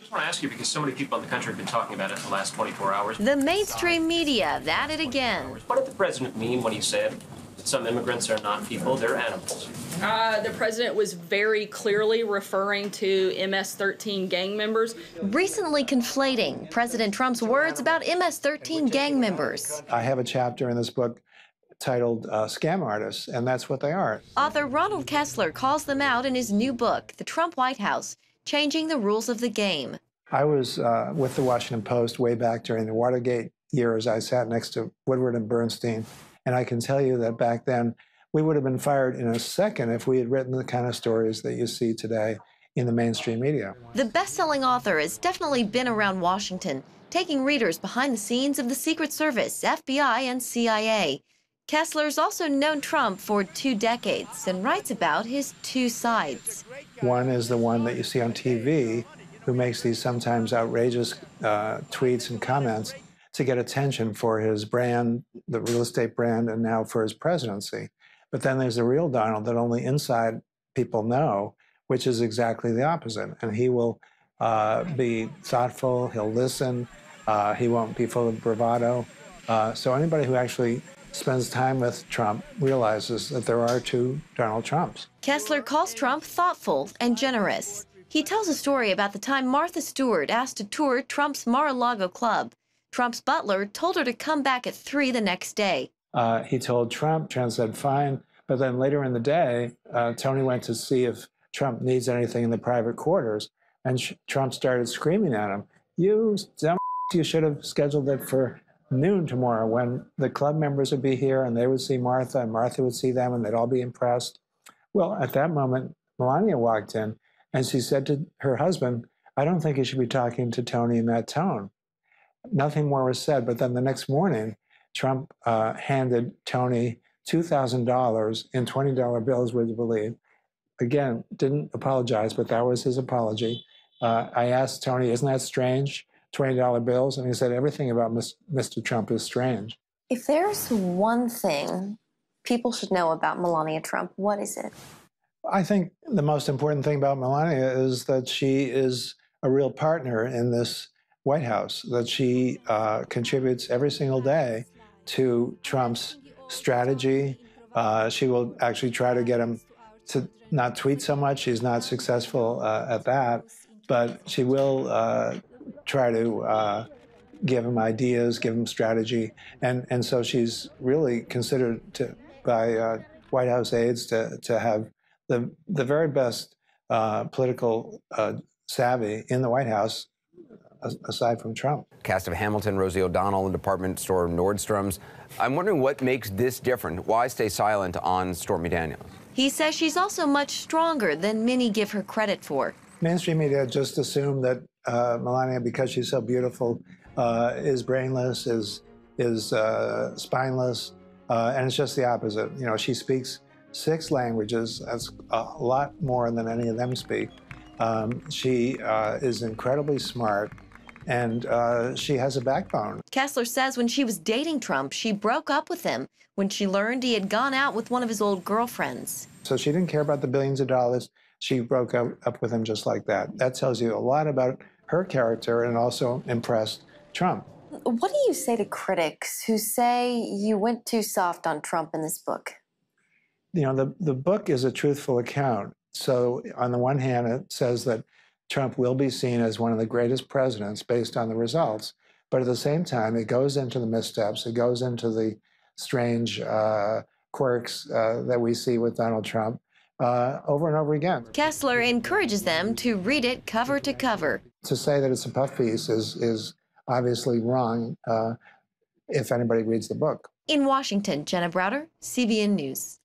just want to ask you, because so many people in the country have been talking about it in the last 24 hours. The mainstream media have at it again. What did the president mean when he said that some immigrants are not people, they're animals? The president was very clearly referring to MS-13 gang members. Recently conflating President Trump's words about MS-13 gang members. I have a chapter in this book titled Scam Artists, and that's what they are. Author Ronald Kessler calls them out in his new book, The Trump White House, Changing the Rules of the Game. I was with the Washington Post way back during the Watergate years. I sat next to Woodward and Bernstein, and I can tell you that back then we would have been fired in a second if we had written the kind of stories that you see today in the mainstream media. The best-selling author has definitely been around Washington, taking readers behind the scenes of the Secret Service, FBI, and CIA. Kessler's also known Trump for 2 decades and writes about his two sides. One is the one that you see on TV, who makes these sometimes outrageous tweets and comments to get attention for his brand, the real estate brand, and now for his presidency. But then there's the real Donald that only inside people know, which is exactly the opposite. And he will be thoughtful, he'll listen, he won't be full of bravado. So anybody who actually spends time with Trump realizes that there are 2 Donald Trumps. Kessler calls Trump thoughtful and generous. He tells a story about the time Martha Stewart asked to tour Trump's Mar-a-Lago club. Trump's butler told her to come back at 3 the next day. He told Trump said fine, but then later in the day, Tony went to see if Trump needs anything in the private quarters, and Trump started screaming at him, "You dumb, you should have scheduled it for noon tomorrow when the club members would be here and they would see Martha and Martha would see them and they'd all be impressed." Well, at that moment, Melania walked in and she said to her husband, "I don't think you should be talking to Tony in that tone." Nothing more was said, but then the next morning, Trump handed Tony $2,000 in $20 bills, would you believe? Again, didn't apologize, but that was his apology. I asked Tony, "Isn't that strange? $20 bills?" And he said, "Everything about Mr. Trump is strange." If there's one thing people should know about Melania Trump, what is it? I think the most important thing about Melania is that she is a real partner in this White House, that she contributes every single day to Trump's strategy. She will actually try to get him to not tweet so much. She's not successful at that, but she will try to give him ideas, give him strategy. And so she's really considered by White House aides to have the very best political savvy in the White House, aside from Trump. Cast of Hamilton, Rosie O'Donnell, and department store Nordstrom's. I'm wondering what makes this different. Why stay silent on Stormy Daniels? He says she's also much stronger than many give her credit for. Mainstream media just assume that Melania, because she's so beautiful, is brainless, is spineless, and it's just the opposite. You know, she speaks 6 languages. That's a lot more than any of them speak. She is incredibly smart, and she has a backbone. Kessler says when she was dating Trump, she broke up with him when she learned he had gone out with one of his old girlfriends. So she didn't care about the billions of dollars. She broke up with him just like that. That tells you a lot about her character and also impressed Trump. What do you say to critics who say you went too soft on Trump in this book? You know, the book is a truthful account. So on the one hand, it says that Trump will be seen as one of the greatest presidents based on the results. But at the same time, it goes into the missteps. It goes into the strange quirks that we see with Donald Trump over and over again. Kessler encourages them to read it cover to cover. To say that it's a puff piece is obviously wrong if anybody reads the book. In Washington, Jenna Browder, CBN News.